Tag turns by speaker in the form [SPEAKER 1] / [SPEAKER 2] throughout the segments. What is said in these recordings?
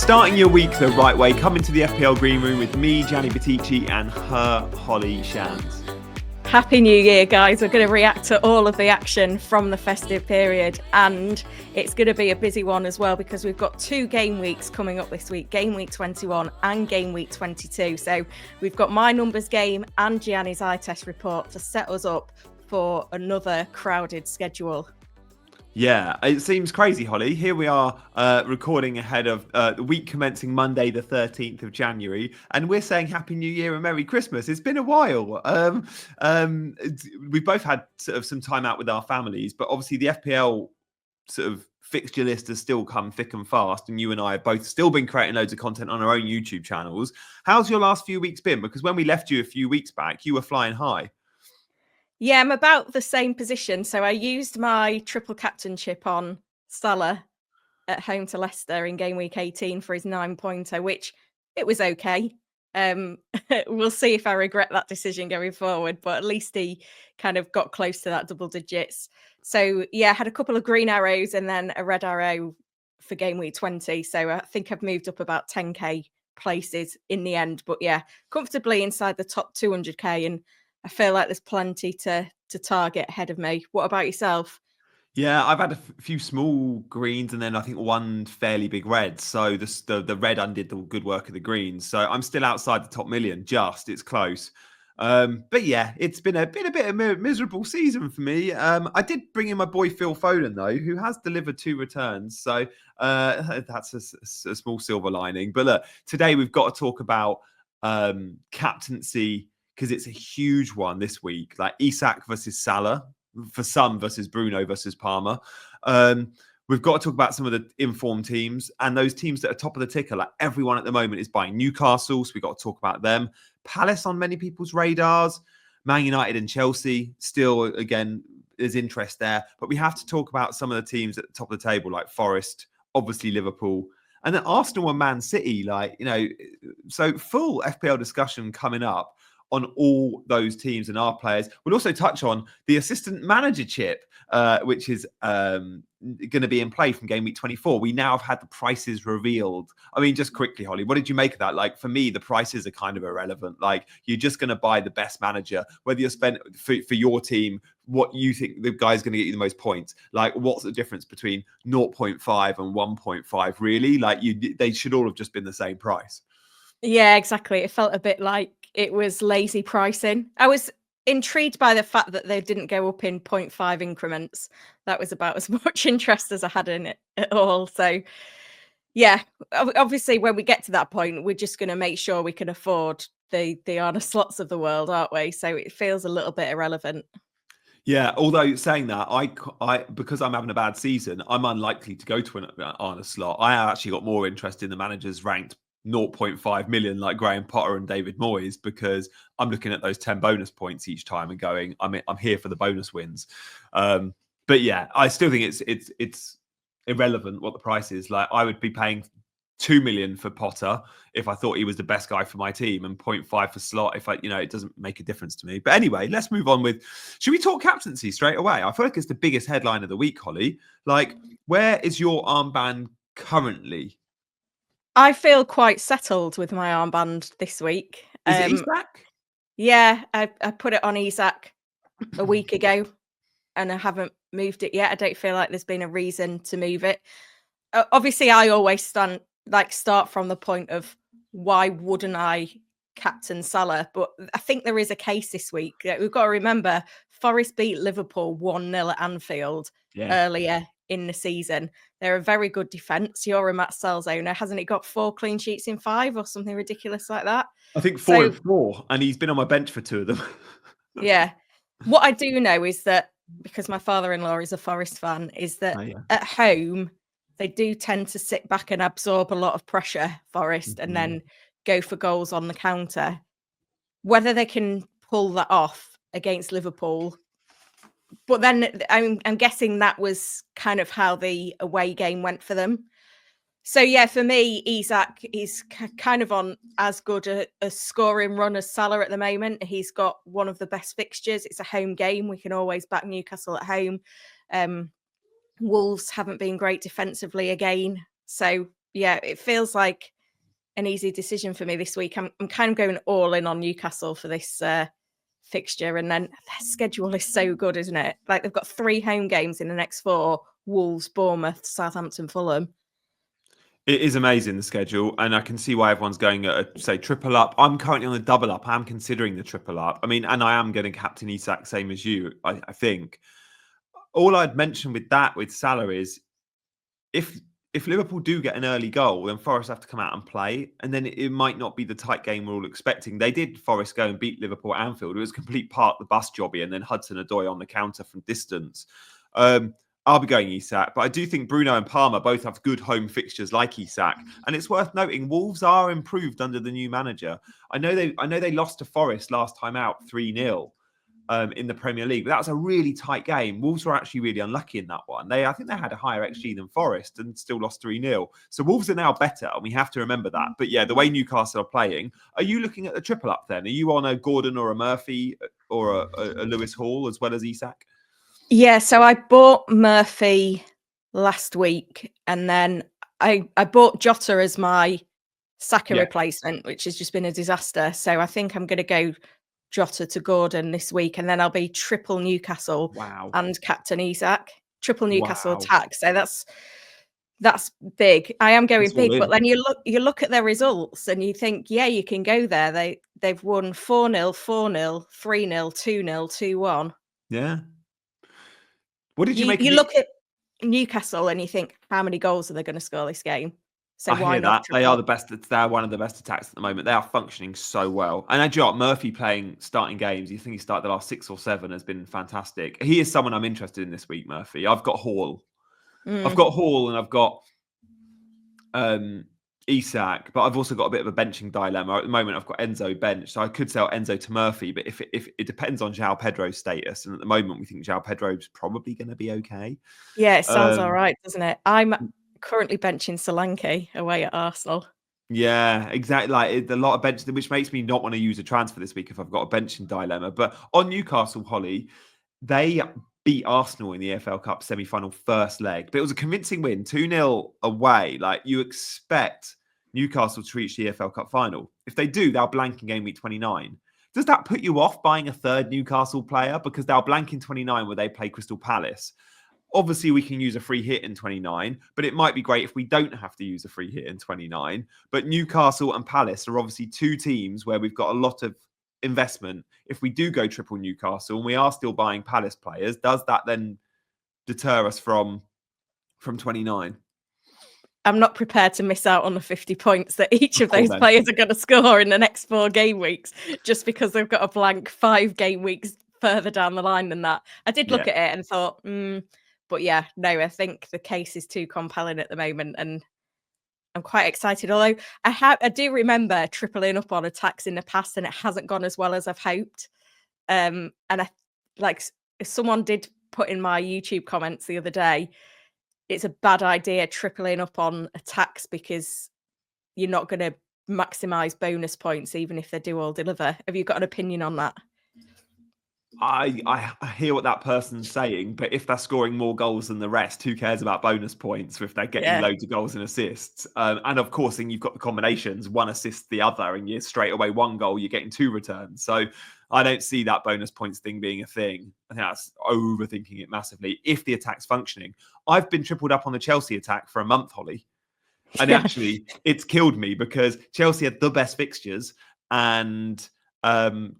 [SPEAKER 1] Starting your week the right way, coming to the FPL Green Room with me, Gianni Batici, and her, Holly Shands.
[SPEAKER 2] Happy New Year, guys. We're going to react to all of the action from the festive period, and it's going to be a busy one as well because we've got 2 game weeks coming up this week, Game Week 21 and Game Week 22. So we've got my numbers game and Gianni's eye test report to set us up for another crowded schedule.
[SPEAKER 1] Yeah, it seems crazy, Holly. Here we are recording ahead of the week commencing Monday, the 13th of January, and we're saying Happy New Year and Merry Christmas. It's been a while. We've both had sort of some time out with our families, but obviously the FPL sort of fixture list has still come thick and fast, and you and I have both still been creating loads of content on our own YouTube channels. How's your last few weeks been? Because when we left you a few weeks back, you were flying high.
[SPEAKER 2] Yeah, I'm about the same position. So I used my triple captainship on Salah at home to Leicester in game week 18 for his 9-pointer, which it was okay. We'll see if I regret that decision going forward, but at least he kind of got close to that double digits. So yeah, I had a couple of green arrows and then a red arrow for game week 20. So I think I've moved up about 10k places in the end, but yeah, comfortably inside the top 200k, and I feel like there's plenty to target ahead of me. What about yourself?
[SPEAKER 1] Yeah, I've had a few small greens and then I think one fairly big red. So the red undid the good work of the greens. So I'm still outside the top million. It's close. But yeah, it's been a bit of a miserable season for me. I did bring in my boy Phil Foden though, who has delivered 2 returns. So that's a small silver lining. But look, today we've got to talk about captaincy, because it's a huge one this week, like Isak versus Salah, for some versus Bruno versus Palmer. We've got to talk about some of the informed teams and those teams that are top of the ticker. Like everyone at the moment is buying Newcastle, so we've got to talk about them. Palace on many people's radars. Man United and Chelsea, still, again, there's interest there. But we have to talk about some of the teams at the top of the table, like Forest, obviously Liverpool, and then Arsenal and Man City. So full FPL discussion coming up on all those teams and our players. We'll also touch on the assistant manager chip, which is going to be in play from game week 24. We now have had the prices revealed. I mean, just quickly, Holly, what did you make of that? Like, for me, the prices are kind of irrelevant. Like, you're just going to buy the best manager, whether you're spent for your team, what you think the guy's going to get you the most points. Like, what's the difference between 0.5 and 1.5, really? Like, they should all have just been the same price.
[SPEAKER 2] Yeah, exactly. It felt a bit like it was lazy pricing. I was intrigued by the fact that they didn't go up in 0.5 increments. That was about as much interest as I had in it at all. So yeah, obviously when we get to that point, we're just going to make sure we can afford the Arna slots of the world, aren't we? So it feels a little bit irrelevant.
[SPEAKER 1] Yeah, although saying that, I because I'm having a bad season, I'm unlikely to go to an Arna slot. I actually got more interest in the managers ranked 0.5 million like Graham Potter and David Moyes, because I'm looking at those 10 bonus points each time and going, I'm here for the bonus wins. But yeah, I still think it's irrelevant what the price is. Like, I would be paying 2 million for Potter if I thought he was the best guy for my team, and 0.5 for Slot if it doesn't make a difference to me. But anyway, let's move on should we talk captaincy straight away? I feel like it's the biggest headline of the week, Holly. Like, where is your armband currently?
[SPEAKER 2] I feel quite settled with my armband this week.
[SPEAKER 1] Is it Isak?
[SPEAKER 2] Yeah, I put it on Isak a week ago and I haven't moved it yet. I don't feel like there's been a reason to move it. Obviously, I always start from the point of why wouldn't I captain Salah? But I think there is a case this week. We've got to remember Forest beat Liverpool 1-0 at Anfield earlier in the season. They're a very good defence. You're a Matt Sells owner. Hasn't he got 4 clean sheets in 5 or something ridiculous like that?
[SPEAKER 1] I think 4 and 4, and he's been on my bench for 2 of them.
[SPEAKER 2] Yeah. What I do know is that, because my father-in-law is a Forest fan, is that at home, they do tend to sit back and absorb a lot of pressure, Forest, and then go for goals on the counter. Whether they can pull that off against Liverpool, but then I'm guessing that was kind of how the away game went for them. So yeah, for me, Isak is kind of on as good a scoring run as Salah at the moment. He's got one of the best fixtures. It's a home game. We can always back Newcastle at home. Wolves haven't been great defensively again. So yeah, it feels like an easy decision for me this week. I'm kind of going all in on Newcastle for this fixture, and then their schedule is so good, isn't it? Like they've got 3 home games in the next 4: Wolves, Bournemouth, Southampton, Fulham.
[SPEAKER 1] It is amazing, the schedule, and I can see why everyone's going at a, say, triple up. I'm currently on the double up. I'm considering the triple up. I mean, and I am going to captain Isak, same as you, I think. All I'd mention with Salah is if Liverpool do get an early goal, then Forest have to come out and play, and then it might not be the tight game we're all expecting. They did, Forest, go and beat Liverpool at Anfield. It was a complete park the bus jobby, and then Hudson-Odoi on the counter from distance. I'll be going Isak, but I do think Bruno and Palmer both have good home fixtures like Isak, and it's worth noting Wolves are improved under the new manager. I know they lost to Forest last time out 3-0 in the Premier League, but that was a really tight game. Wolves were actually really unlucky in that one. I think they had a higher XG than Forest and still lost 3-0. So Wolves are now better, and we have to remember that. But yeah, the way Newcastle are playing, are you looking at the triple up then? Are you on a Gordon or a Murphy or a Lewis Hall as well as Isak?
[SPEAKER 2] Yeah, so I bought Murphy last week, and then I bought Jota as my Saka replacement, which has just been a disaster. So I think I'm going to go Jota to Gordon this week, and then I'll be triple Newcastle and captain Isak. Triple Newcastle attack. So that's big. I am going big, but then you look at their results and you think, yeah, you can go there. They've won 4-0, 4-0, 3-0, 2-0, 2-1.
[SPEAKER 1] Yeah. What did you make?
[SPEAKER 2] You look at Newcastle and you think, how many goals are they going to score this game? So
[SPEAKER 1] I hear that. They are the best. They're one of the best attacks at the moment. They are functioning so well. And actually, Murphy playing starting games. You think he started the last 6 or 7 has been fantastic. He is someone I'm interested in this week, Murphy. I've got Hall. I've got Hall and I've got Isak, but I've also got a bit of a benching dilemma. At the moment, I've got Enzo bench, so I could sell Enzo to Murphy, but if it depends on João Pedro's status, and at the moment we think João Pedro's probably going to be okay.
[SPEAKER 2] Yeah, it sounds all right, doesn't it? I'm currently benching Solanke away at Arsenal.
[SPEAKER 1] Yeah, exactly. Like a lot of benching, which makes me not want to use a transfer this week if I've got a benching dilemma. But on Newcastle, Holly, they beat Arsenal in the EFL Cup semi-final first leg, but it was a convincing win, 2-0 away. Like you expect Newcastle to reach the EFL Cup final. If they do, they'll blank in game week 29. Does that put you off buying a third Newcastle player? Because they'll blank in 29 where they play Crystal Palace. Obviously, we can use a free hit in 29, but it might be great if we don't have to use a free hit in 29. But Newcastle and Palace are obviously 2 teams where we've got a lot of investment. If we do go triple Newcastle and we are still buying Palace players, does that then deter us from 29?
[SPEAKER 2] I'm not prepared to miss out on the 50 points that each of those players are going to score in the next 4 game weeks, just because they've got a blank 5 game weeks further down the line than that. I did look at it and thought, but yeah, no, I think the case is too compelling at the moment, and I'm quite excited. Although I do remember tripling up on attacks in the past, and it hasn't gone as well as I've hoped. And someone did put in my YouTube comments the other day, it's a bad idea tripling up on attacks because you're not going to maximize bonus points, even if they do all deliver. Have you got an opinion on that?
[SPEAKER 1] I hear what that person's saying, but if they're scoring more goals than the rest, who cares about bonus points if they're getting loads of goals and assists? And of course, then you've got the combinations, one assist the other, and you're straight away 1 goal, you're getting 2 returns. So I don't see that bonus points thing being a thing. I think that's overthinking it massively. If the attack's functioning, I've been tripled up on the Chelsea attack for a month, Holly. And actually, it's killed me because Chelsea had the best fixtures and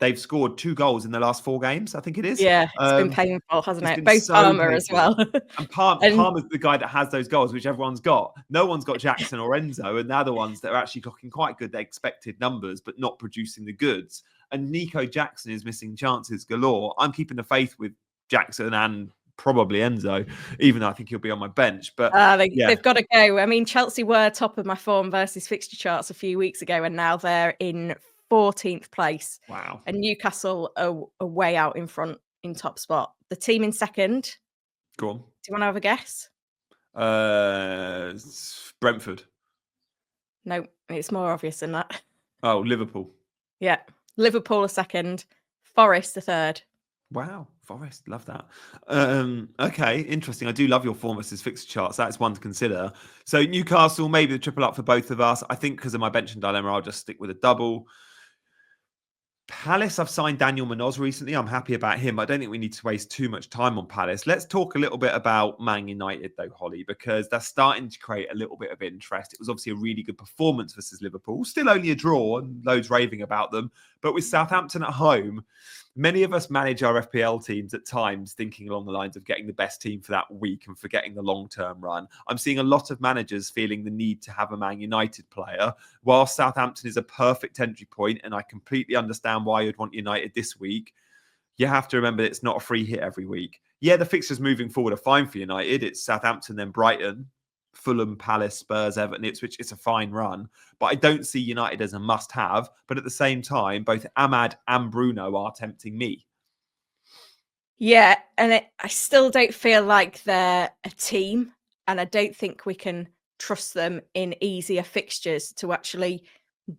[SPEAKER 1] they've scored 2 goals in the last 4 games, I think it is.
[SPEAKER 2] Yeah, it's been painful, hasn't it? Both
[SPEAKER 1] so
[SPEAKER 2] Palmer as well.
[SPEAKER 1] And Palmer's the guy that has those goals, which everyone's got. No one's got Jackson or Enzo, and they're the ones that are actually clocking quite good, their expected numbers, but not producing the goods. And Nico Jackson is missing chances galore. I'm keeping the faith with Jackson and probably Enzo, even though I think he'll be on my bench. But
[SPEAKER 2] they've got to go. I mean, Chelsea were top of my form versus fixture charts a few weeks ago, and now they're in 14th place.
[SPEAKER 1] Wow.
[SPEAKER 2] And Newcastle are way out in front in top spot. The team in second.
[SPEAKER 1] Go on.
[SPEAKER 2] Do you want to have a guess?
[SPEAKER 1] Brentford.
[SPEAKER 2] No, it's more obvious than that.
[SPEAKER 1] Oh, Liverpool.
[SPEAKER 2] Yeah. Liverpool are second. Forest are third.
[SPEAKER 1] Wow, Forest, love that. Okay, interesting. I do love your form versus fixture charts. That's one to consider. So Newcastle, maybe the triple up for both of us. I think because of my bench and dilemma, I'll just stick with a double. Palace, I've signed Daniel Munoz recently. I'm happy about him. I don't think we need to waste too much time on Palace. Let's talk a little bit about Man United, though, Holly, because they're starting to create a little bit of interest. It was obviously a really good performance versus Liverpool. Still only a draw and loads raving about them. But with Southampton at home, many of us manage our FPL teams at times thinking along the lines of getting the best team for that week and forgetting the long-term run. I'm seeing a lot of managers feeling the need to have a Man United player. While Southampton is a perfect entry point, and I completely understand why you'd want United this week, you have to remember it's not a free hit every week. Yeah, the fixtures moving forward are fine for United. It's Southampton, then Brighton, Fulham, Palace, Spurs, Everton, Ipswich. It's a fine run. But I don't see United as a must-have. But at the same time, both Ahmad and Bruno are tempting me.
[SPEAKER 2] Yeah, and I still don't feel like they're a team, and I don't think we can trust them in easier fixtures to actually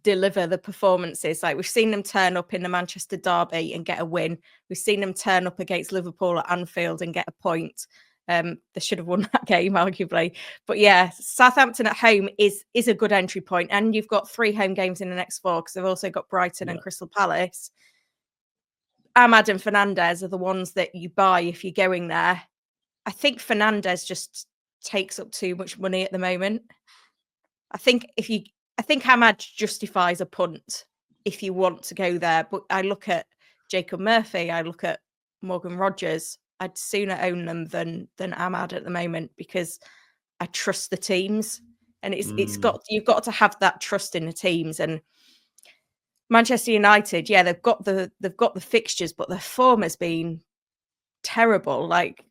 [SPEAKER 2] deliver the performances. Like, we've seen them turn up in the Manchester derby and get a win. We've seen them turn up against Liverpool at Anfield and get a point. They should have won that game, arguably. But yeah, Southampton at home is a good entry point, and you've got 3 home games in the next 4 because they've also got Brighton and Crystal Palace. Ahmad and Fernandez are the ones that you buy if you're going there. I think Fernandez just takes up too much money at the moment. I think Ahmad justifies a punt if you want to go there. But I look at Jacob Murphy, I look at Morgan Rogers. I'd sooner own them than Ahmad at the moment because I trust the teams, and you've got to have that trust in the teams. And Manchester United, yeah, they've got the fixtures, but their form has been terrible. Like,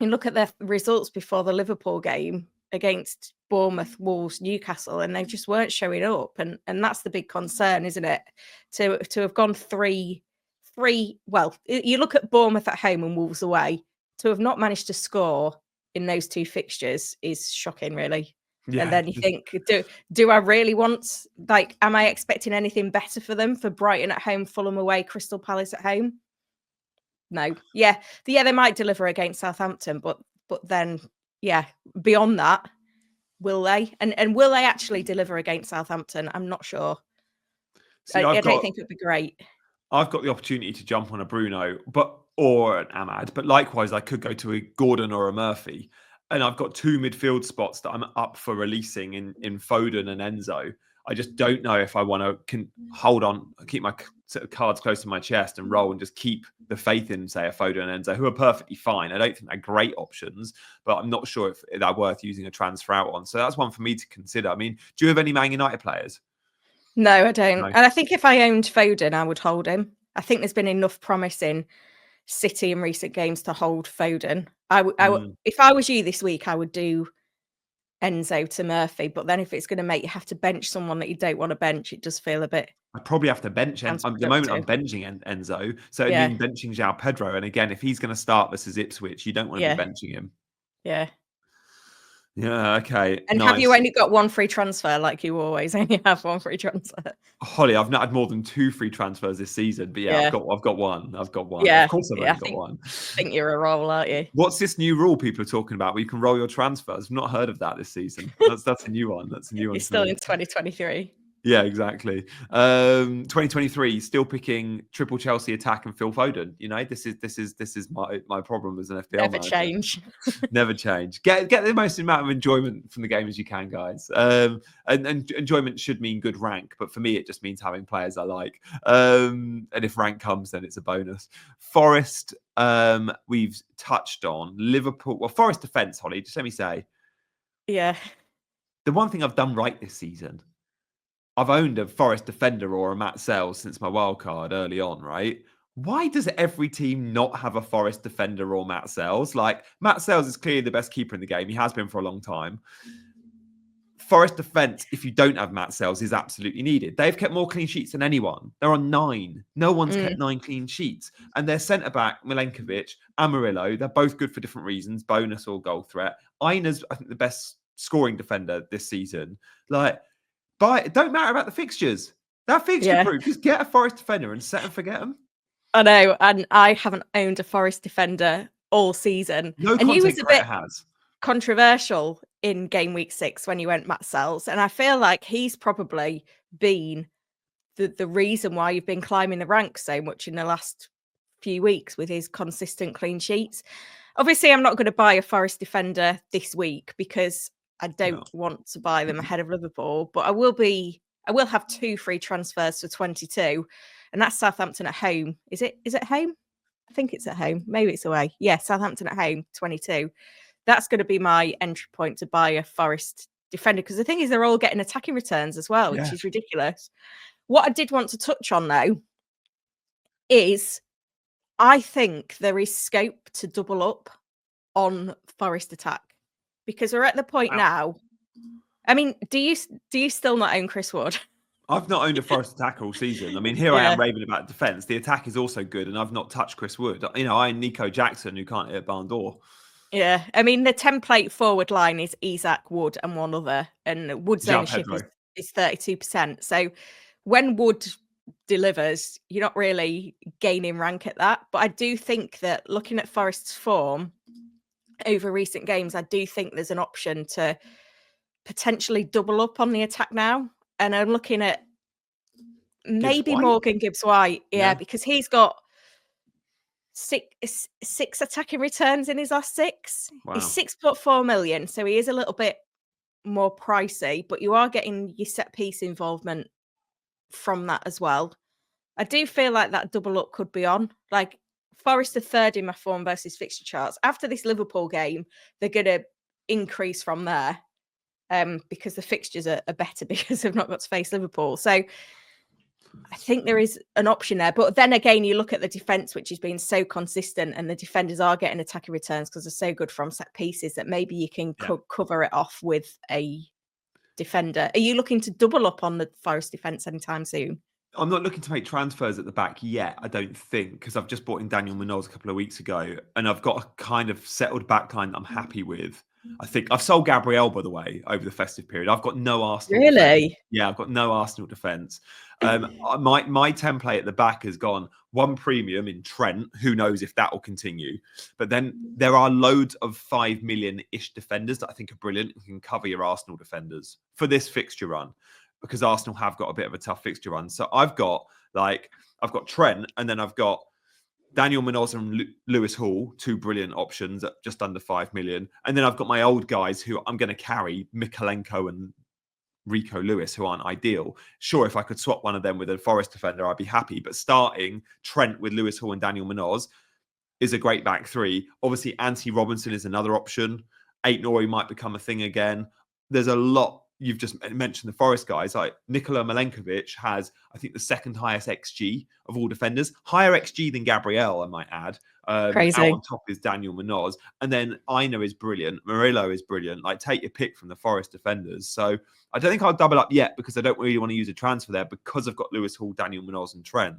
[SPEAKER 2] you look at their results before the Liverpool game against Bournemouth, Wolves, Newcastle, and they just weren't showing up. And that's the big concern, isn't it? To have gone three. Well, you look at Bournemouth at home and Wolves away. To have not managed to score in those 2 fixtures is shocking, really. Yeah. And then you think, do I really want, like, am I expecting anything better for them? For Brighton at home, Fulham away, Crystal Palace at home? No. Yeah, they might deliver against Southampton, but then, yeah, beyond that, will they? And will they actually deliver against Southampton? I'm not sure.
[SPEAKER 1] See,
[SPEAKER 2] I don't think it would be great.
[SPEAKER 1] I've got the opportunity to jump on a Bruno, or an Ahmad, but likewise, I could go to a Gordon or a Murphy. And I've got 2 midfield spots that I'm up for releasing in Foden and Enzo. I just don't know if I want to hold on, keep my sort of cards close to my chest and roll and just keep the faith in, say, a Foden and Enzo, who are perfectly fine. I don't think they're great options, but I'm not sure if they're worth using a transfer out on. So that's one for me to consider. I mean, do you have any Man United players?
[SPEAKER 2] No, I don't. No. And I think if I owned Foden, I would hold him. I think there's been enough promise in City in recent games to hold Foden. If I was you this week, I would do Enzo to Murphy. But then if it's going to make you have to bench someone that you don't want to bench, it does feel a bit.
[SPEAKER 1] I probably have to bench. At the moment, I'm benching Enzo. So it means benching João Pedro. And again, if he's going to start versus Ipswich, you don't want to be benching him.
[SPEAKER 2] Yeah.
[SPEAKER 1] Yeah, okay.
[SPEAKER 2] And nice. Have you only got 1 free transfer like you always only have 1 free transfer?
[SPEAKER 1] Holly, I've not had more than 2 free transfers this season, but I've got one.
[SPEAKER 2] Yeah,
[SPEAKER 1] of course I've only got one.
[SPEAKER 2] I think you're a roll, aren't you?
[SPEAKER 1] What's this new rule people are talking about where you can roll your transfers? I've not heard of that this season. That's a new one. That's a new one.
[SPEAKER 2] You're still in 2023.
[SPEAKER 1] Yeah, exactly. 2023, still picking triple Chelsea attack and Phil Foden. You know, this is my problem as an FPL
[SPEAKER 2] Never
[SPEAKER 1] manager.
[SPEAKER 2] Change.
[SPEAKER 1] Never change. Get the most amount of enjoyment from the game as you can, guys. And enjoyment should mean good rank, but for me, it just means having players I like. And if rank comes, then it's a bonus. Forest, we've touched on. Liverpool, well, Forest defence, Holly, just let me say.
[SPEAKER 2] Yeah.
[SPEAKER 1] The one thing I've done right this season, I've owned a Forest defender or a Matt Sells since my wild card early on, right? Why does every team not have a Forest defender or Matt Sells? Like, Matt Sells is clearly the best keeper in the game. He has been for a long time. Forest defence, if you don't have Matt Sells, is absolutely needed. They've kept more clean sheets than anyone. They're on 9. No one's kept 9 clean sheets. And their centre-back, Milenkovic, Amarillo, they're both good for different reasons, bonus or goal threat. Aina's, I think, the best scoring defender this season. Like, but it don't matter about the fixtures. That fixture proof. Just get a Forest defender and set and forget them.
[SPEAKER 2] I know, and I haven't owned a Forest defender all season.
[SPEAKER 1] No
[SPEAKER 2] And you was
[SPEAKER 1] content
[SPEAKER 2] a
[SPEAKER 1] creator
[SPEAKER 2] bit
[SPEAKER 1] has.
[SPEAKER 2] controversial in game week 6 when you went Matt Sells, and I feel like he's probably been the reason why you've been climbing the ranks so much in the last few weeks with his consistent clean sheets. Obviously, I'm not going to buy a Forest defender this week because I don't want to buy them ahead of Liverpool, but I will have 2 free transfers for 22, and that's Southampton at home. Is it home? I think it's at home. Maybe it's away. Yeah, Southampton at home, 22. That's going to be my entry point to buy a Forest defender, because the thing is they're all getting attacking returns as well, which is ridiculous. What I did want to touch on though is I think there is scope to double up on Forest attack, because we're at the point now. I mean, do you still not own Chris Wood?
[SPEAKER 1] I've not owned a Forest attacker all season. I mean, here I am raving about defence. The attack is also good, and I've not touched Chris Wood. You know, I own Nico Jackson, who can't hit a barn door.
[SPEAKER 2] Yeah, I mean, the template forward line is Isak, Wood, and one other, and Wood's ownership is 32%. So when Wood delivers, you're not really gaining rank at that. But I do think that looking at Forest's form over recent games, I do think there's an option to potentially double up on the attack now. And I'm looking at maybe Morgan Gibbs-White, because he's got six attacking returns in his last 6. Wow. He's 6.4 million, so he is a little bit more pricey, but you are getting your set piece involvement from that as well. I do feel like that double up could be on. Like, Forest are 3rd in my form versus fixture charts. After this Liverpool game, they're going to increase from there, because the fixtures are better because they've not got to face Liverpool. So I think there is an option there. But then again, you look at the defence, which has been so consistent, and the defenders are getting attacking returns because they're so good from set pieces, that maybe you can cover it off with a defender. Are you looking to double up on the Forest defence anytime soon?
[SPEAKER 1] I'm not looking to make transfers at the back yet, I don't think, because I've just bought in Daniel Munoz a couple of weeks ago, and I've got a kind of settled backline that I'm happy with. I think I've sold Gabriel, by the way, over the festive period. I've got no Arsenal.
[SPEAKER 2] Really?
[SPEAKER 1] Defense. Yeah, I've got no Arsenal defence. My template at the back has gone 1 premium in Trent. Who knows if that will continue? But then there are loads of 5 million-ish defenders that I think are brilliant and can cover your Arsenal defenders for this fixture run, because Arsenal have got a bit of a tough fixture run. So I've got Trent, and then I've got Daniel Munoz and Lewis Hall, 2 brilliant options at just under 5 million. And then I've got my old guys who I'm going to carry, Mikolenko and Rico Lewis, who aren't ideal. Sure, if I could swap one of them with a Forest defender, I'd be happy. But starting Trent with Lewis Hall and Daniel Munoz is a great back 3. Obviously, Anthony Robinson is another option. Ait-Nouri might become a thing again. There's a lot. You've just mentioned the Forest guys. Like Nikola Milenkovic has, I think, the 2nd highest XG of all defenders. Higher XG than Gabriel, I might add.
[SPEAKER 2] Crazy.
[SPEAKER 1] Out on top is Daniel Munoz. And then Aina is brilliant. Murillo is brilliant. Like, take your pick from the Forest defenders. So I don't think I'll double up yet, because I don't really want to use a transfer there, because I've got Lewis Hall, Daniel Munoz and Trent.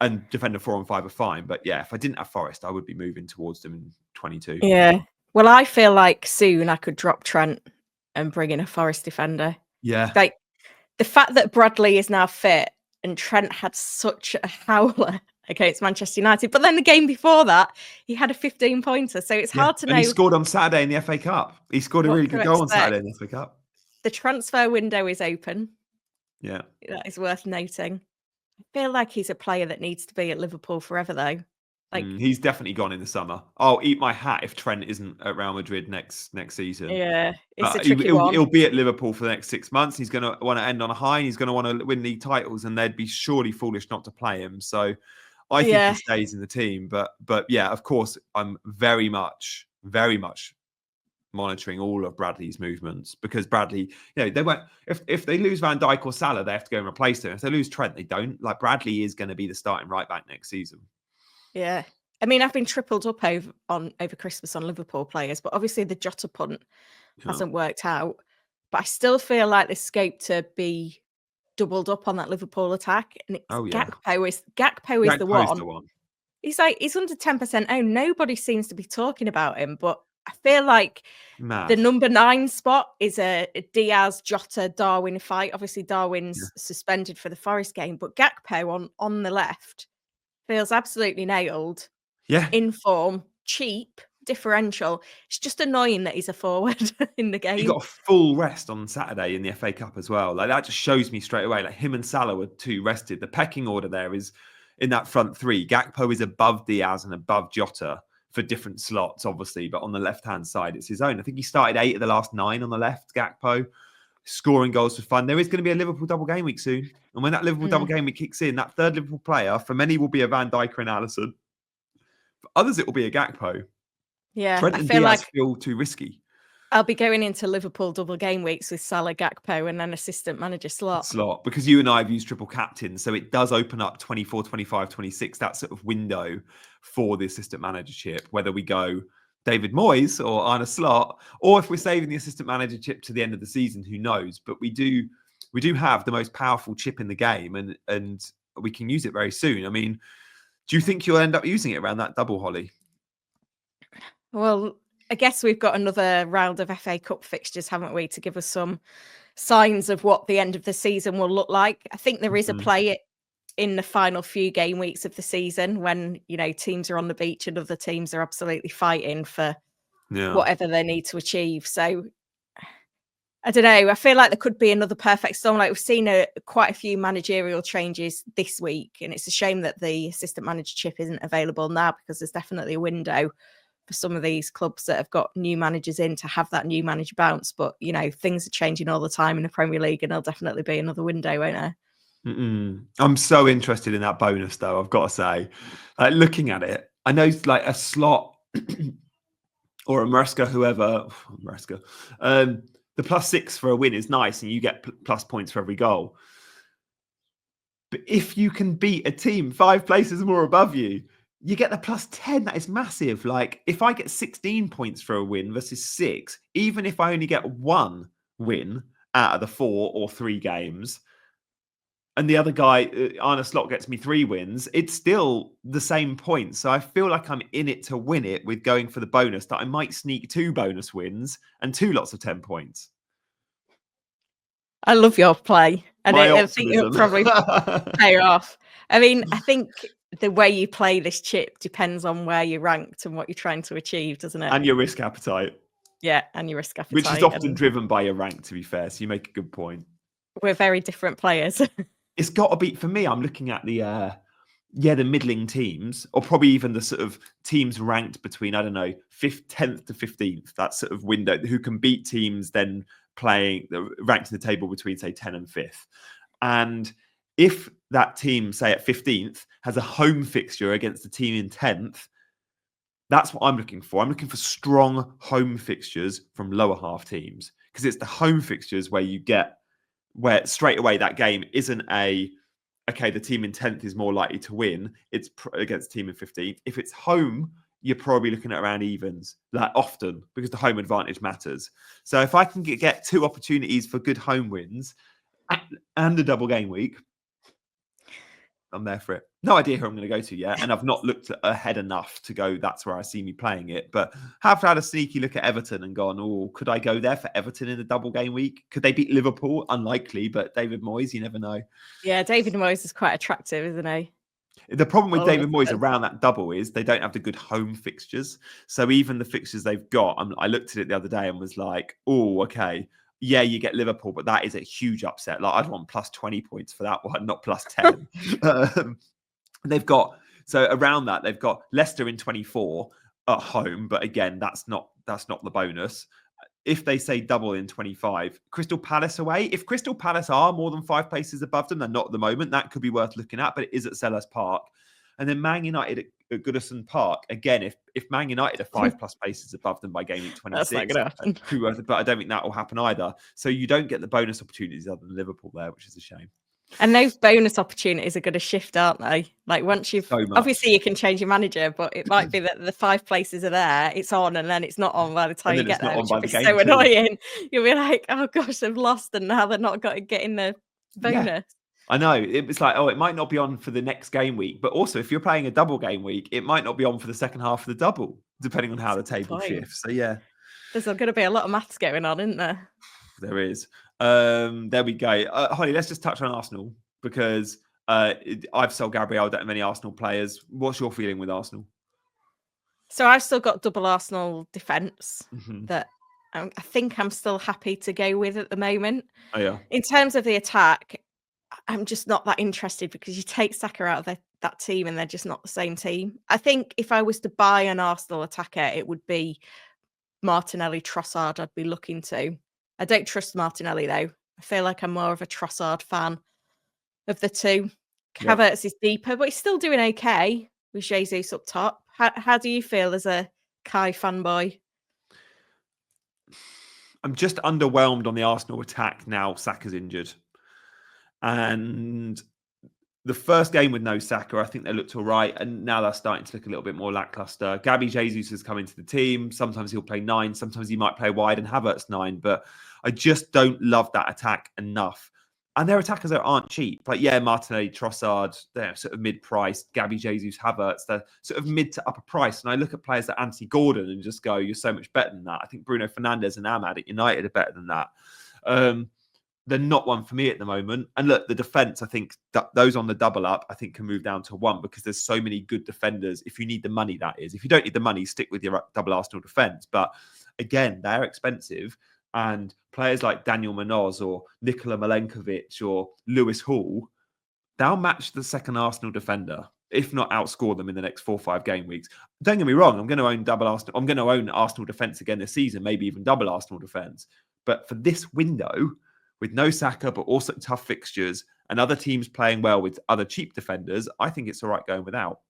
[SPEAKER 1] And defender 4 and 5 are fine. But yeah, if I didn't have Forest, I would be moving towards them in 22.
[SPEAKER 2] Yeah. Well, I feel like soon I could drop Trent and bring in a Forest defender.
[SPEAKER 1] Yeah.
[SPEAKER 2] Like, the fact that Bradley is now fit and Trent had such a howler against Manchester United, but then the game before that, he had a 15-pointer. So it's hard to know.
[SPEAKER 1] And he scored on Saturday in the FA Cup. He scored a really good goal on Saturday in the FA Cup.
[SPEAKER 2] The transfer window is open.
[SPEAKER 1] Yeah.
[SPEAKER 2] That is worth noting. I feel like he's a player that needs to be at Liverpool forever, though. Like,
[SPEAKER 1] he's definitely gone in the summer. I'll eat my hat if Trent isn't at Real Madrid next season.
[SPEAKER 2] Yeah, it's a tricky one.
[SPEAKER 1] He'll be at Liverpool for the next 6 months. He's going to want to end on a high, and he's going to want to win league titles, and they'd be surely foolish not to play him. So I think he stays in the team. But yeah, of course, I'm very much monitoring all of Bradley's movements, because Bradley, they won't. If they lose Van Dijk or Salah, they have to go and replace him. If they lose Trent, they don't. Like, Bradley is going to be the starting right back next season.
[SPEAKER 2] Yeah. I mean, I've been tripled up over Christmas on Liverpool players, but obviously the Jota punt hasn't worked out. But I still feel like there's scope to be doubled up on that Liverpool attack. And it's Gakpo is the one. He's under 10% owned. Nobody seems to be talking about him, but I feel like the number 9 spot is a Diaz, Jota, Darwin fight. Obviously, Darwin's suspended for the Forest game, but Gakpo on the left Feels absolutely nailed.
[SPEAKER 1] Yeah.
[SPEAKER 2] In form, cheap, differential. It's just annoying that he's a forward in the game.
[SPEAKER 1] He got a full rest on Saturday in the FA Cup as well. Like that just shows me straight away. Like him and Salah were too rested. The pecking order there is in that front three. Gakpo is above Diaz and above Jota for different slots, obviously, but on the left-hand side, it's his own. I think he started 8 of the last 9 on the left, Gakpo, scoring goals for fun. There is going to be a Liverpool double game week soon. And when that Liverpool double game week kicks in, that third Liverpool player, for many will be a Van Dijk or an Alisson. For others, it will be a Gakpo.
[SPEAKER 2] Yeah,
[SPEAKER 1] Trent and Diaz feel too risky.
[SPEAKER 2] I'll be going into Liverpool double game weeks with Salah, Gakpo, and an assistant manager slot.
[SPEAKER 1] Because you and I have used triple captain. So it does open up 24, 25, 26, that sort of window for the assistant managership, whether we go David Moyes or Arne Slot, or if we're saving the assistant managership to the end of the season, who knows? But we do have the most powerful chip in the game, and we can use it very soon. I mean, do you think you'll end up using it around that double, Holly?
[SPEAKER 2] Well, I guess we've got another round of FA Cup fixtures, haven't we, to give us some signs of what the end of the season will look like. I think there is a play in the final few game weeks of the season when, you know, teams are on the beach and other teams are absolutely fighting for whatever they need to achieve. So I don't know. I feel like there could be another perfect storm. Like we've seen quite a few managerial changes this week, and it's a shame that the assistant manager chip isn't available now, because there's definitely a window for some of these clubs that have got new managers in to have that new manager bounce. But, you know, things are changing all the time in the Premier League, and there'll definitely be another window, won't there?
[SPEAKER 1] I'm so interested in that bonus, though, I've got to say. Like, looking at it, I know like a slot or a Maresca, whoever, the +6 for a win is nice, and you get plus points for every goal. But if you can beat a team 5 places more above you, you get the +10. That is massive. Like if I get 16 points for a win versus 6, even if I only get 1 win out of the 4 or 3 games, and the other guy, Arne Slot, gets me 3 wins, it's still the same points. So I feel like I'm in it to win it with going for the bonus, that I might sneak 2 bonus wins and 2 lots of 10 points.
[SPEAKER 2] I love your play. And I think it'll probably pay off. I mean, I think the way you play this chip depends on where you're ranked and what you're trying to achieve, doesn't it?
[SPEAKER 1] And your risk appetite.
[SPEAKER 2] Yeah, and your risk appetite.
[SPEAKER 1] Which is often driven by your rank, to be fair. So you make a good point.
[SPEAKER 2] We're very different players.
[SPEAKER 1] It's got to be, for me, I'm looking at the middling teams, or probably even the sort of teams ranked between, I don't know, 10th to 15th, that sort of window, who can beat teams then playing, ranked in the table between, say, 10 and 5th. And if that team, say, at 15th, has a home fixture against the team in 10th, that's what I'm looking for. I'm looking for strong home fixtures from lower half teams, because it's the home fixtures where straight away that game isn't okay, the team in 10th is more likely to win. It's against the team in 15th. If it's home, you're probably looking at around evens, like often, because the home advantage matters. So if I can get 2 opportunities for good home wins and a double game week, I'm there for it. No idea who I'm going to go to yet, and I've not looked ahead enough to go, that's where I see me playing it. But have had a sneaky look at Everton and gone, oh, could I go there for Everton in the double game week? Could they beat Liverpool? Unlikely, but David Moyes, you never know.
[SPEAKER 2] Yeah, David Moyes is quite attractive, isn't he?
[SPEAKER 1] The problem with David Moyes around that double is they don't have the good home fixtures. So even the fixtures they've got, I looked at it the other day and was like, oh, okay. Yeah, you get Liverpool, but that is a huge upset. Like I'd want +20 points for that one, not +10. They've got, so around that, they've got Leicester in 24 at home, but again, that's not the bonus. If they say double in 25, Crystal Palace away. If Crystal Palace are more than 5 places above them, they're not at the moment. That could be worth looking at, but it is at Selhurst Park. And then Man United at Goodison Park. Again, if Man United are 5+ places above them by game week 26,
[SPEAKER 2] that's not going to happen.
[SPEAKER 1] But I don't think that will happen either. So you don't get the bonus opportunities other than Liverpool there, which is a shame.
[SPEAKER 2] And those bonus opportunities are going to shift, aren't they? Like once you've, obviously you can change your manager, but it might be that the 5 places are there, it's on, and then it's not on by the time you get there, which would be so annoying. You'll be like, oh gosh, they've lost, and now they're not going to get in the bonus.
[SPEAKER 1] Yeah. I know. It's like, oh, it might not be on for the next game week, but also if you're playing a double game week, it might not be on for the second half of the double, depending on how the table shifts. So yeah.
[SPEAKER 2] There's going to be a lot of maths going on, isn't there?
[SPEAKER 1] There is. There we go. Holly, let's just touch on Arsenal, because I've sold Gabriel, don't have any Arsenal players. What's your feeling with Arsenal?
[SPEAKER 2] So I've still got double Arsenal defence
[SPEAKER 1] Mm-hmm.
[SPEAKER 2] that I think I'm still happy to go with at the moment.
[SPEAKER 1] Oh, yeah.
[SPEAKER 2] In terms of the attack, I'm just not that interested because you take Saka out of that team and they're just not the same team. I think if I was to buy an Arsenal attacker, it would be Martinelli, Trossard I'd be looking to. I don't trust Martinelli though. I feel like I'm more of a Trossard fan of the two.
[SPEAKER 1] Yep.
[SPEAKER 2] Havertz is deeper, but he's still doing okay with Jesus up top. How do you feel as a Kai fanboy?
[SPEAKER 1] I'm just underwhelmed on the Arsenal attack now Saka's injured. And the first game with no Saka, I think they looked all right. And now they're starting to look a little bit more lackluster. Gabby Jesus has come into the team. Sometimes he'll play 9. Sometimes he might play wide and Havertz 9. But I just don't love that attack enough. And their attackers aren't cheap. Like, yeah, Martinelli, Trossard, they're sort of mid-priced. Gabby Jesus, Havertz, they're sort of mid to upper price. And I look at players like Anthony Gordon and just go, you're so much better than that. I think Bruno Fernandes and Ahmad at United are better than that. They're not one for me at the moment. And look, the defense, I think those on the double up, I think can move down to 1 because there's so many good defenders. If you need the money, that is. If you don't need the money, stick with your double Arsenal defense. But again, they're expensive. And players like Daniel Munoz or Nikola Milenkovic or Lewis Hall, they'll match the second Arsenal defender, if not outscore them in the next 4 or 5 game weeks. Don't get me wrong, I'm going to own double Arsenal. I'm going to own Arsenal defense again this season, maybe even double Arsenal defense. But for this window, with no Saka, but also tough fixtures and other teams playing well with other cheap defenders, I think it's all right going without.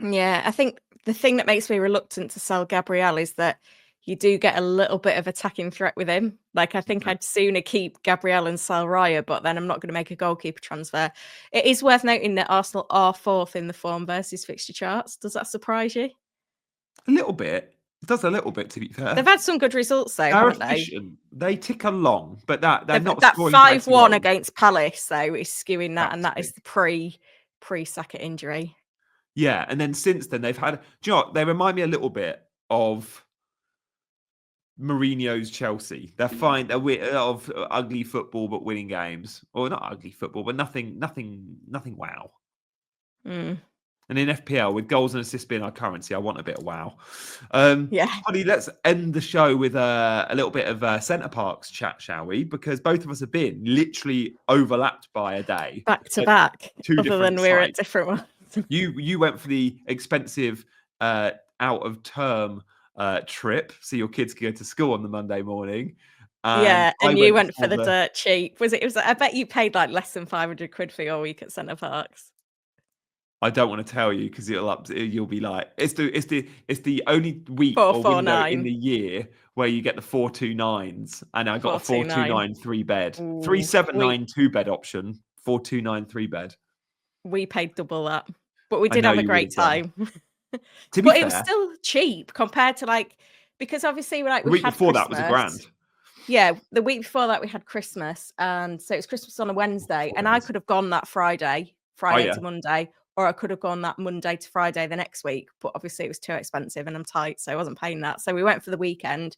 [SPEAKER 2] Yeah, I think the thing that makes me reluctant to sell Gabriel is that you do get a little bit of attacking threat with him. Like, I think I'd sooner keep Gabriel and sell Raya, but then I'm not going to make a goalkeeper transfer. It is worth noting that Arsenal are 4th in the form versus fixture charts. Does that surprise you?
[SPEAKER 1] A little bit. It does a little bit, to be fair.
[SPEAKER 2] They've had some good results, though,
[SPEAKER 1] They're
[SPEAKER 2] haven't
[SPEAKER 1] efficient. They tick along, but they're not
[SPEAKER 2] that
[SPEAKER 1] scoring
[SPEAKER 2] 5-1 against Palace, though, is skewing that, and that is the pre-Saka injury.
[SPEAKER 1] Yeah, and then since then they've had. Do you know what? They remind me a little bit of Mourinho's Chelsea. They're fine. They're of ugly football, but winning games, or not ugly football, but nothing wow. And in FPL, with goals and assists being our currency, I want a bit of wow.
[SPEAKER 2] Yeah.
[SPEAKER 1] Holly, let's end the show with a little bit of Centre Parcs chat, shall we? Because both of us have been literally overlapped by a day.
[SPEAKER 2] Back to back,
[SPEAKER 1] Two
[SPEAKER 2] other than
[SPEAKER 1] different
[SPEAKER 2] we're at
[SPEAKER 1] sites.
[SPEAKER 2] different ones.
[SPEAKER 1] You went for the expensive out of term trip, so your kids could go to school on the Monday morning.
[SPEAKER 2] And
[SPEAKER 1] I
[SPEAKER 2] you went for the dirt cheap. It was I bet you paid like less than 500 quid for your week at Centre Parcs.
[SPEAKER 1] I don't want to tell you because you'll be like, it's the only week or window in the year where you get the 429s, and I got a 429 3-bed, 379 2-bed option, 429 3-bed.
[SPEAKER 2] We paid double that, but we did have a great time.
[SPEAKER 1] To be
[SPEAKER 2] but
[SPEAKER 1] fair,
[SPEAKER 2] it was still cheap compared to because obviously we
[SPEAKER 1] the week before that was $1,000.
[SPEAKER 2] Yeah, the week before that we had Christmas, and so it was Christmas on a Wednesday, and I could have gone that Friday to Monday, or I could have gone that Monday to Friday the next week, but obviously it was too expensive and I'm tight, so I wasn't paying that. So we went for the weekend.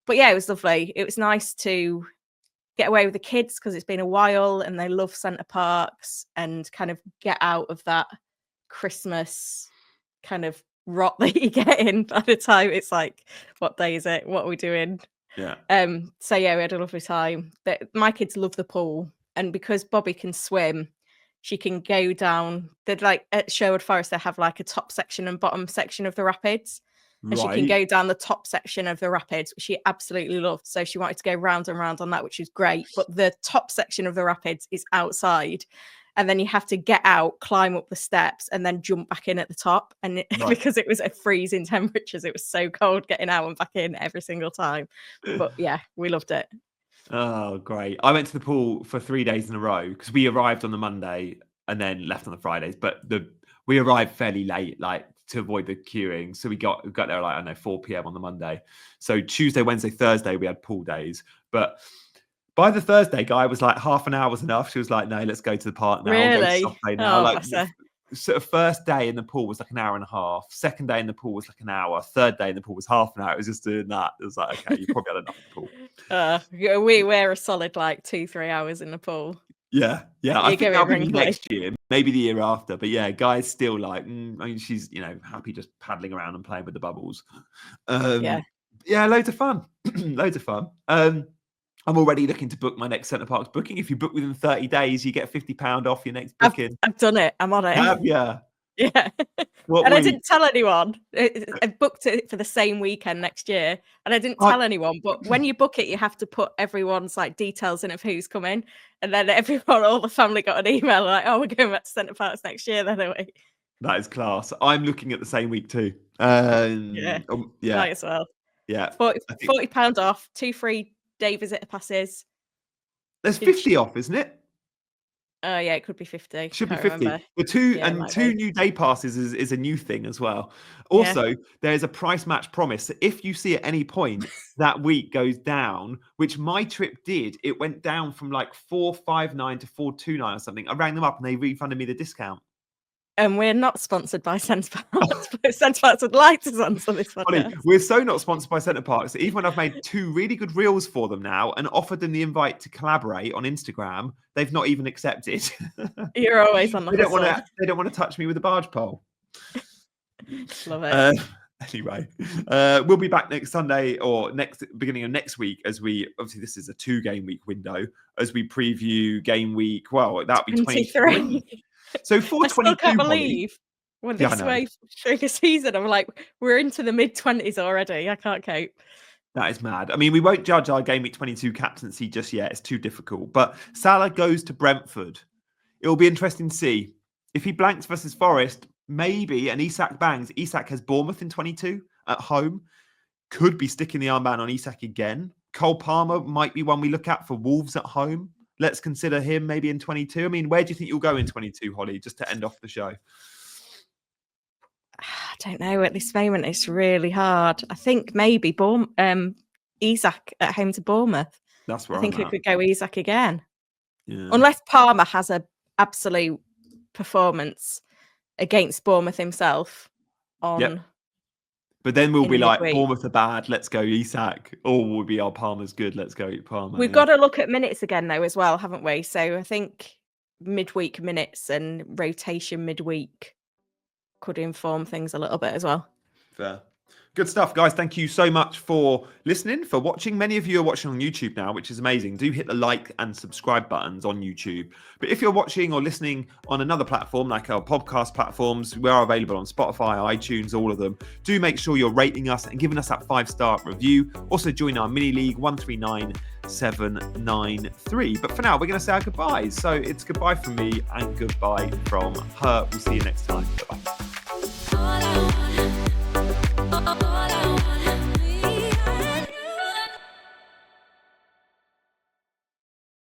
[SPEAKER 2] But yeah, it was lovely. It was nice to get away with the kids because it's been a while and they love Centre Parcs, and kind of get out of that Christmas kind of rot that you get in by the time it's like, what day is it? What are we doing?
[SPEAKER 1] Yeah.
[SPEAKER 2] So yeah, we had a lovely time. But my kids love the pool, and because Bobby can swim, she can go down. They'd like at Sherwood Forest, they have like a top section and bottom section of the rapids. And she can go down the top section of the rapids, which she absolutely loved. So she wanted to go round and round on that, which is great. But the top section of the rapids is outside. And then you have to get out, climb up the steps, and then jump back in at the top. And because it was at freezing temperatures, it was so cold getting out and back in every single time. But yeah, we loved it.
[SPEAKER 1] Oh, great. I went to the pool for 3 days in a row because we arrived on the Monday and then left on the Fridays. But we arrived fairly late, like to avoid the queuing. So we got there like, I don't know, 4 p.m. on the Monday. So Tuesday, Wednesday, Thursday, we had pool days. But by the Thursday, Guy was like, half an hour was enough. She was like, no, let's go to the park now.
[SPEAKER 2] Really?
[SPEAKER 1] Go to now.
[SPEAKER 2] Oh,
[SPEAKER 1] like, sort of first day in the pool was like an hour and a half. Second day in the pool was like an hour. Third day in the pool was half an hour. It was just doing that. It was like, okay, you probably had enough of the pool.
[SPEAKER 2] We were a solid like 2-3 hours in the pool.
[SPEAKER 1] Yeah. I
[SPEAKER 2] You
[SPEAKER 1] think
[SPEAKER 2] go
[SPEAKER 1] that'll be
[SPEAKER 2] wrinkly.
[SPEAKER 1] next year, maybe the year after. But yeah, Guy's still like, I mean, she's happy just paddling around and playing with the bubbles.
[SPEAKER 2] Yeah.
[SPEAKER 1] Loads of fun, loads of fun. I'm already looking to book my next Centre Parks booking. If you book within 30 days, you get £50 off your next booking.
[SPEAKER 2] I've done it. I'm on it.
[SPEAKER 1] Have you?
[SPEAKER 2] Yeah.
[SPEAKER 1] What
[SPEAKER 2] And I
[SPEAKER 1] week?
[SPEAKER 2] didn't tell anyone. I booked it for the same weekend next year, and I didn't tell anyone. But when you book it, you have to put everyone's like details in of who's coming, and then all the family got an email like, "Oh, we're going back to Centre Parks next year." Then away.
[SPEAKER 1] That is class. I'm looking at the same week too.
[SPEAKER 2] Yeah.
[SPEAKER 1] Yeah.
[SPEAKER 2] Might as well.
[SPEAKER 1] Yeah.
[SPEAKER 2] 40 £40 off, 2 free day visitor passes.
[SPEAKER 1] There's 50 off, isn't it?
[SPEAKER 2] Oh yeah, it could be 50.
[SPEAKER 1] Should be
[SPEAKER 2] Can't
[SPEAKER 1] 50.
[SPEAKER 2] remember.
[SPEAKER 1] The two
[SPEAKER 2] Yeah,
[SPEAKER 1] two new day passes is a new thing as well. Also, there's a price match promise. So if you see at any point that week goes down, which my trip did, it went down from like 459 to 429 or something. I rang them up and they refunded me the discount.
[SPEAKER 2] And we're not sponsored by Centre Parks, but Centre Parks would like to sponsor this podcast.
[SPEAKER 1] Ollie, we're so not sponsored by Centre Parks. Even when I've made 2 really good reels for them now and offered them the invite to collaborate on Instagram, they've not even accepted.
[SPEAKER 2] You're always on the hustle.
[SPEAKER 1] They don't want to touch me with a barge pole.
[SPEAKER 2] Love it.
[SPEAKER 1] Anyway, we'll be back next Sunday or beginning of next week as obviously this is a 2-game week window as we preview game week. Well, that'll be 23. So 422.
[SPEAKER 2] I still can't believe when this way through the season, I'm like, we're into the mid-20s already. I can't cope.
[SPEAKER 1] That is mad. I mean, we won't judge our game week 22 captaincy just yet. It's too difficult. But Salah goes to Brentford. It will be interesting to see if he blanks versus Forest. Maybe and Isak bangs. Isak has Bournemouth in 22 at home. Could be sticking the armband on Isak again. Cole Palmer might be one we look at for Wolves at home. Let's consider him maybe in 22. I mean, where do you think you'll go in 22, Holly, just to end off the show?
[SPEAKER 2] I don't know. At this moment, it's really hard. I think maybe Isak at home to Bournemouth.
[SPEAKER 1] That's where
[SPEAKER 2] I think it could go Isak again.
[SPEAKER 1] Yeah.
[SPEAKER 2] Unless Palmer has an absolute performance against Bournemouth himself on...
[SPEAKER 1] Yep. But then we'll be like,
[SPEAKER 2] midweek.
[SPEAKER 1] Bournemouth are bad, let's go Isak. Or we'll be, Palmer's good, let's go Palmer.
[SPEAKER 2] We've got to look at minutes again, though, as well, haven't we? So I think midweek minutes and rotation midweek could inform things a little bit as well.
[SPEAKER 1] Fair. Good stuff, guys. Thank you so much for listening, for watching. Many of you are watching on YouTube now, which is amazing. Do hit the like and subscribe buttons on YouTube. But if you're watching or listening on another platform, like our podcast platforms, we are available on Spotify, iTunes, all of them. Do make sure you're rating us and giving us that 5-star review. Also join our mini league 139793. But for now, we're going to say our goodbyes. So it's goodbye from me and goodbye from her. We'll see you next time. Bye-bye.